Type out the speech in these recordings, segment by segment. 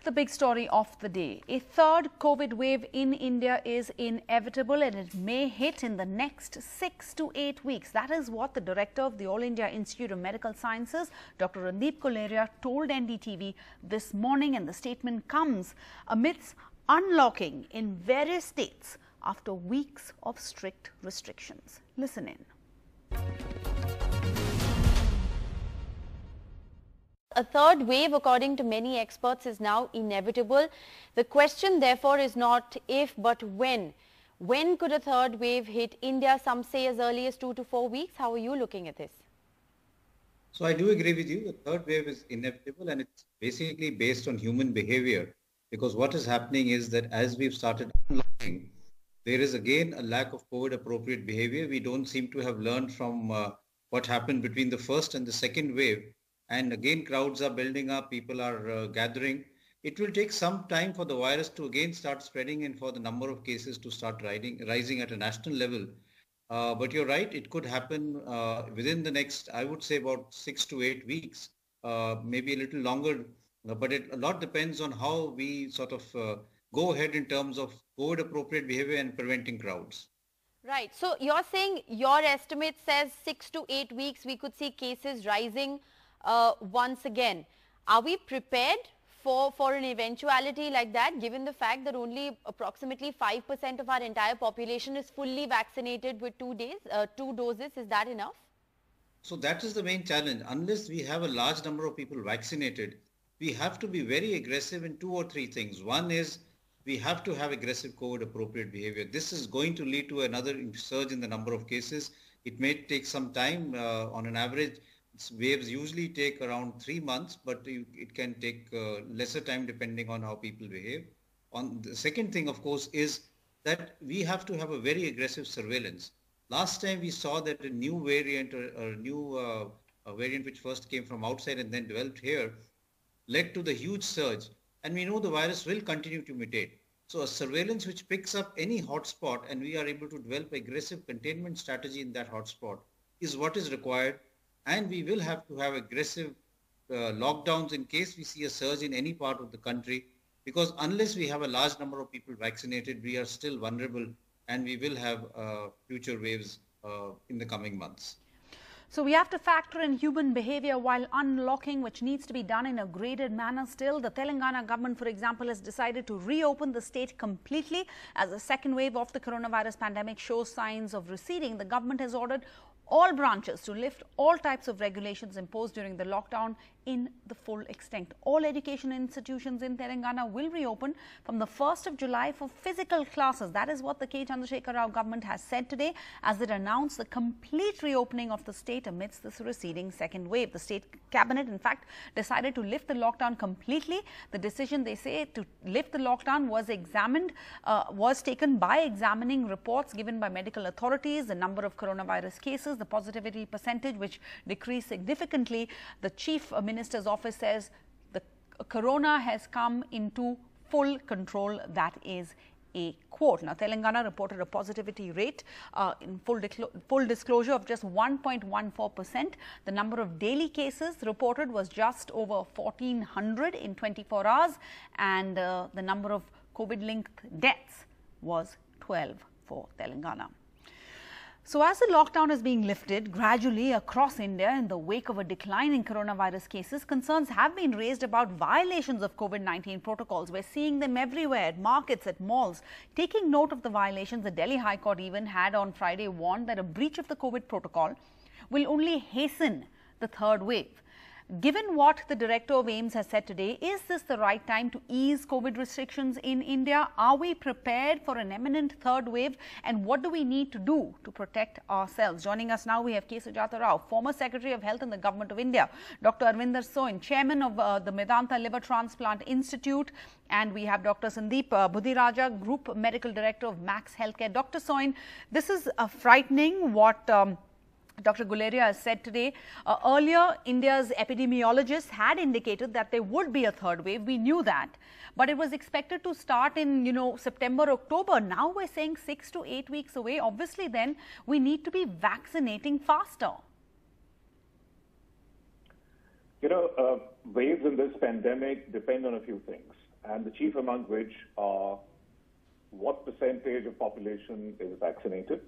The big story of the day. A third COVID wave in India is inevitable and it may hit in the next 6 to 8 weeks. That is what the director of the All India Institute of Medical Sciences, Dr. Randeep Guleria, told NDTV this morning, and the statement comes amidst unlocking in various states after weeks of strict restrictions. Listen in. A third wave, according to many experts, is now inevitable. The question, therefore, is not if, but when. When could a third wave hit India? Some say as early as 2 to 4 weeks. How are you looking at this? So I do agree with you. The third wave is inevitable, and it's basically based on human behavior, because what is happening is that as we've started unlocking, there is again a lack of COVID appropriate behavior. We don't seem to have learned from what happened between the first and the second wave. And again, crowds are building up, people are gathering. It will take some time for the virus to again start spreading and for the number of cases to start rising at a national level. But you're right, it could happen within the next, I would say, about 6 to 8 weeks, maybe a little longer. But a lot depends on how we sort of go ahead in terms of COVID appropriate behavior and preventing crowds. Right. So you're saying your estimate says 6 to 8 weeks we could see cases rising once again. Are we prepared for an eventuality like that, given the fact that only approximately 5% of our entire population is fully vaccinated with 2 doses? Is that enough? So that is the main challenge. Unless we have a large number of people vaccinated, we have to be very aggressive in 2 or 3 things. One is we have to have aggressive COVID appropriate behavior. This is going to lead to another surge in the number of cases. It may take some time. On an average, waves usually take around 3 months, but it can take lesser time depending on how people behave. On the second thing, of course, is that we have to have a very aggressive surveillance. Last time we saw that a new variant or a new variant which first came from outside and then developed here led to the huge surge. And we know the virus will continue to mutate. So a surveillance which picks up any hotspot and we are able to develop aggressive containment strategy in that hotspot is what is required. And we will have to have aggressive lockdowns in case we see a surge in any part of the country, because unless we have a large number of people vaccinated, we are still vulnerable and we will have future waves in the coming months. So we have to factor in human behavior while unlocking, which needs to be done in a graded manner still. The Telangana government, for example, has decided to reopen the state completely as the second wave of the coronavirus pandemic shows signs of receding. The government has ordered all branches to lift all types of regulations imposed during the lockdown in the full extent. All education institutions in Telangana will reopen from the 1st of July for physical classes. That is what the K. Chandrasekhar Rao government has said today as it announced the complete reopening of the state amidst this receding second wave. The state cabinet, in fact, decided to lift the lockdown completely. The decision, they say, to lift the lockdown was taken by examining reports given by medical authorities, the number of coronavirus cases, the positivity percentage, which decreased significantly. The chief minister's office says the corona has come into full control. That is a quote. Now, Telangana reported a positivity rate in full disclosure of just 1.14%. The number of daily cases reported was just over 1,400 in 24 hours, and the number of COVID-linked deaths was 12 for Telangana. So as the lockdown is being lifted gradually across India in the wake of a decline in coronavirus cases, concerns have been raised about violations of COVID-19 protocols. We're seeing them everywhere, at markets, at malls. Taking note of the violations, the Delhi High Court even had on Friday warned that a breach of the COVID protocol will only hasten the third wave. Given what the director of AIIMS has said today, is this the right time to ease COVID restrictions in India? Are we prepared for an imminent third wave? And what do we need to do to protect ourselves? Joining us now, we have K. Sujata Rao, former Secretary of Health in the Government of India, Dr. Arvinder Soin, Chairman of the Medanta Liver Transplant Institute, and we have Dr. Sandeep Budhiraja, Group Medical Director of Max Healthcare. Dr. Soin, this is frightening what Dr. Guleria has said today. Earlier, India's epidemiologists had indicated that there would be a third wave. We knew that. But it was expected to start in, September, October. Now we're saying 6 to 8 weeks away. Obviously, then we need to be vaccinating faster. Waves in this pandemic depend on a few things, and the chief among which are what percentage of population is vaccinated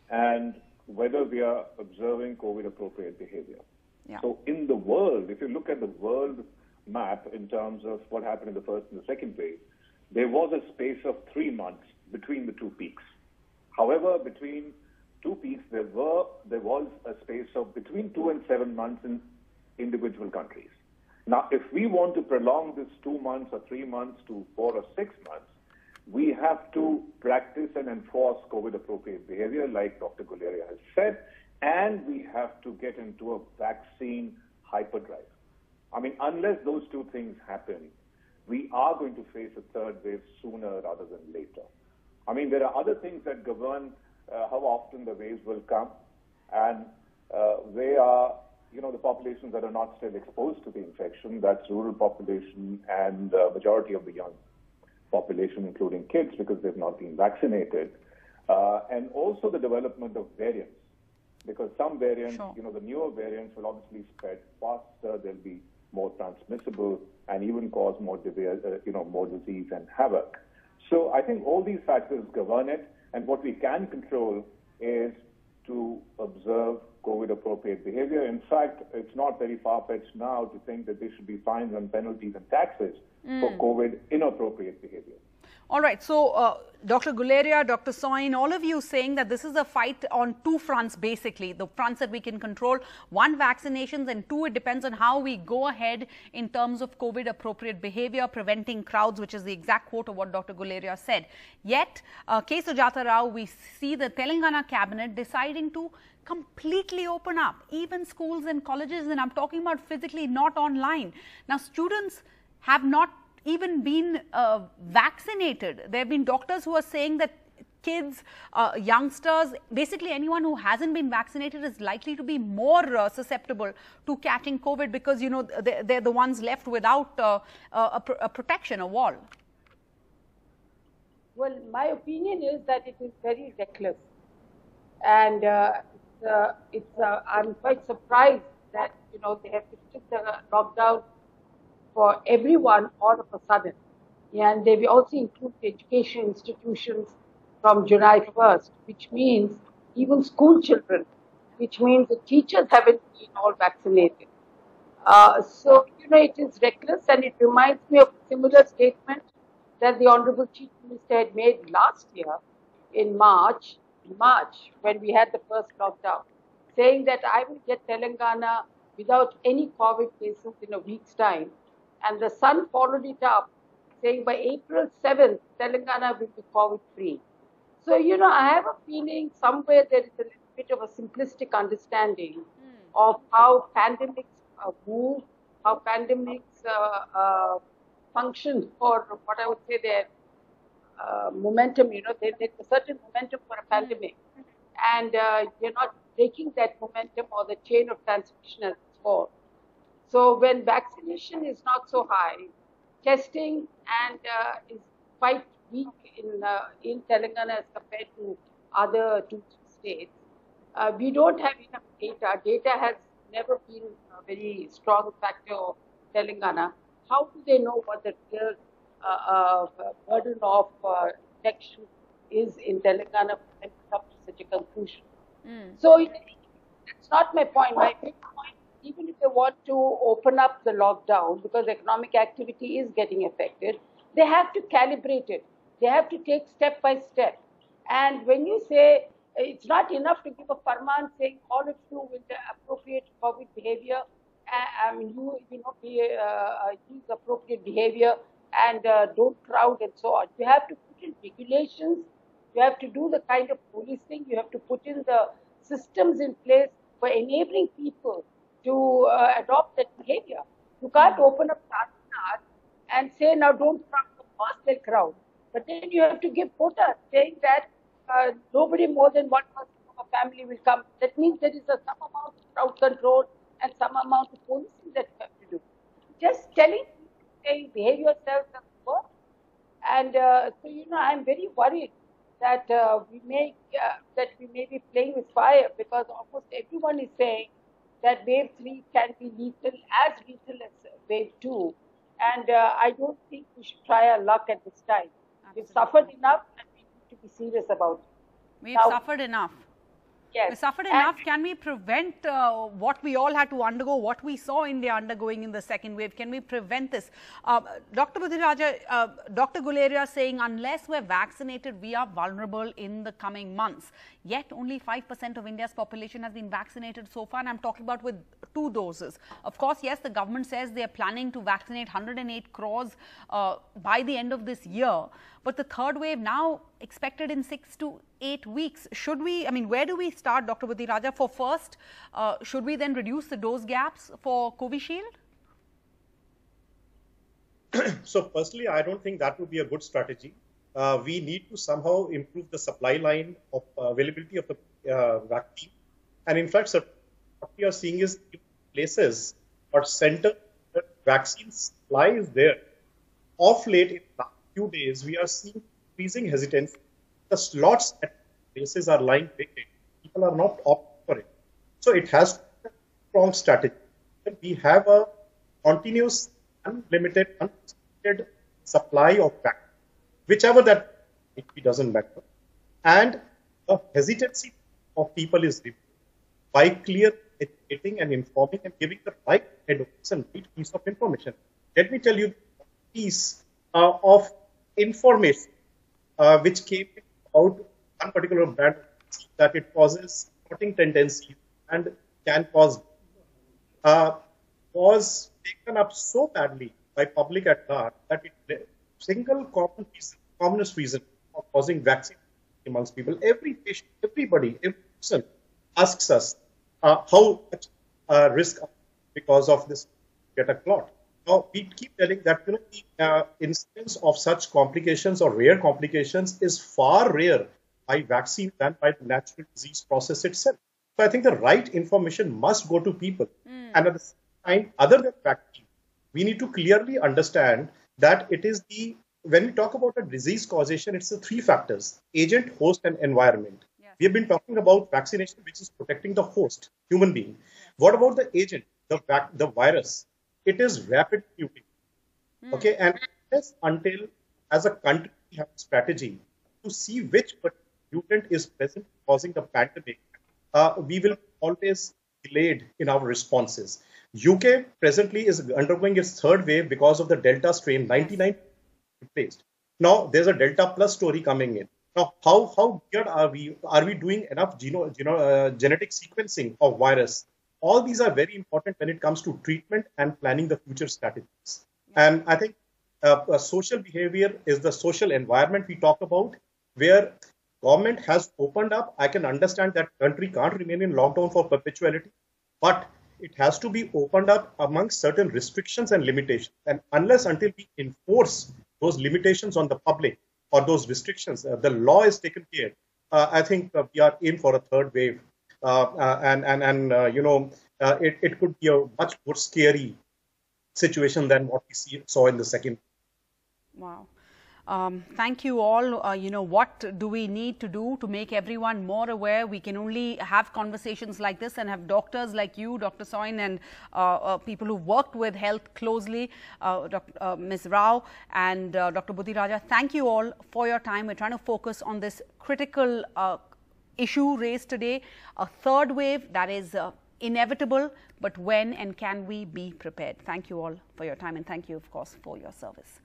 and whether we are observing COVID-appropriate behavior. Yeah. So in the world, if you look at the world map in terms of what happened in the first and the second wave, there was a space of 3 months between the two peaks. However, between two peaks, there was a space of between 2 and 7 months in individual countries. Now, if we want to prolong this 2 months or 3 months to 4 or 6 months, we have to practice and enforce COVID-appropriate behavior, like Dr. Guleria has said, and we have to get into a vaccine hyperdrive. I mean, unless those two things happen, we are going to face a third wave sooner rather than later. I mean, there are other things that govern how often the waves will come, and they are, the populations that are not still exposed to the infection. That's rural population and majority of the young population, including kids, because they've not been vaccinated, and also the development of variants, because some variants, Sure. The newer variants will obviously spread faster, they'll be more transmissible, and even cause more disease and havoc. So I think all these factors govern it, and what we can control is to observe COVID-appropriate behavior. In fact, it's not very far-fetched now to think that there should be fines and penalties and taxes for COVID-inappropriate behavior. All right. So, Dr. Guleria, Dr. Soin, all of you saying that this is a fight on two fronts, basically. The fronts that we can control. One, vaccinations, and two, it depends on how we go ahead in terms of COVID-appropriate behavior, preventing crowds, which is the exact quote of what Dr. Guleria said. Yet, K. Sujata Rao, we see the Telangana cabinet deciding to completely open up, even schools and colleges, and I'm talking about physically, not online. Now, students have not even been vaccinated. There have been doctors who are saying that kids, youngsters, basically anyone who hasn't been vaccinated is likely to be more susceptible to catching COVID because, they're the ones left without a protection, a wall. Well, my opinion is that it is very reckless. And I'm quite surprised that, they have lifted the lockdown for everyone all of a sudden. And they've also included education institutions from July 1st, which means even school children, which means the teachers haven't been all vaccinated. So, it is reckless, and it reminds me of a similar statement that the Honorable Chief Minister had made last year in March, when we had the first lockdown, saying that I will get Telangana without any COVID cases in a week's time. And the Sun followed it up, saying by April 7th, Telangana will be COVID-free. So, I have a feeling somewhere there is a little bit of a simplistic understanding of how pandemics move, how pandemics function, or what I would say their momentum, there's a certain momentum for a pandemic. And you're not breaking that momentum or the chain of transmission as before. So when vaccination is not so high, testing and is quite weak in Telangana as compared to other 2 states, we don't have enough data. Data has never been a very strong factor of Telangana. How do they know what the real burden of infection is in Telangana for them to come to such a conclusion? So that's not my point. My big point, even if they want to open up the lockdown because economic activity is getting affected, they have to calibrate it. They have to take step by step. And when you say it's not enough to give a farman saying all of you with the appropriate COVID behavior, use appropriate behavior and don't crowd and so on. You have to put in regulations. You have to do the kind of policing. You have to put in the systems in place for enabling people to adopt that behavior. You can't open up Charminar and say, now don't crowd, the hostile crowd. But then you have to give quotas saying that nobody more than one person of a family will come. That means there is some amount of crowd control and some amount of policing that you have to do. Just telling people, saying behave yourself doesn't work. And so, I'm very worried that we may be playing with fire because almost everyone is saying that wave 3 can be lethal as wave 2. And I don't think we should try our luck at this time. Absolutely. We've suffered enough and we need to be serious about it. We've suffered enough. Yes. We suffered enough. Can we prevent what we all had to undergo, what we saw India undergoing in the second wave? Can we prevent this? Dr. Budhiraja, Dr. Guleria saying unless we're vaccinated, we are vulnerable in the coming months. Yet only 5% of India's population has been vaccinated so far, and I'm talking about with 2 doses. Of course, yes, the government says they are planning to vaccinate 108 crores by the end of this year. But the third wave now expected in 6 to 8 weeks. Should we, I mean, where do we start, Dr. Budhiraja? For first, should we then reduce the dose gaps for Covishield? So personally, I don't think that would be a good strategy. We need to somehow improve the supply line of availability of the vaccine. And in fact, what we are seeing is places or center vaccine supply is there. Of late, in the last few days, we are seeing increasing hesitancy. The slots at places are lying vacant. People are not opting for it. So it has to be a strong strategy. We have a continuous, unlimited, unrestricted supply of vaccine, whichever that it doesn't matter. And the hesitancy of people is removed by clear educating and informing and giving the right advice and right piece of information. Let me tell you a piece of information which came out one particular brand that it causes clotting tendencies and can cause was taken up so badly by public at large that it single commonest reason of causing vaccine amongst people. Every patient, everybody, every person asks us how much risk because of this get a clot. Now, we keep telling that the incidence of such complications or rare complications is far rarer by vaccine than by the natural disease process itself. So I think the right information must go to people. And at the same time, other than vaccine, we need to clearly understand that it is when we talk about a disease causation, it's the 3 factors: agent, host, and environment. Yes. We have been talking about vaccination, which is protecting the host, human being. Yes. What about the agent, the virus? It is rapidly mutating. Okay, and until as a country we have a strategy to see which mutant is present causing the pandemic, we will always delayed in our responses. UK presently is undergoing its 3rd wave because of the Delta strain, 99 replaced. Now there's a Delta Plus story coming in. Now, how geared are we? Are we doing enough genetic sequencing of virus? All these are very important when it comes to treatment and planning the future strategies. And I think social behavior is the social environment we talk about, where government has opened up. I can understand that country can't remain in lockdown for perpetuity, but it has to be opened up amongst certain restrictions and limitations. And unless until we enforce those limitations on the public or those restrictions, the law is taken care. I think we are in for a 3rd wave. It could be a much more scary situation than what we saw in the 2nd. Wow. Thank you all. What do we need to do to make everyone more aware? We can only have conversations like this and have doctors like you, Dr. Soin, and people who worked with health closely, Ms. Rao and Dr. Budhiraja. Thank you all for your time. We're trying to focus on this critical issue raised today, a 3rd wave that is inevitable, but when and can we be prepared? Thank you all for your time, and thank you, of course, for your service.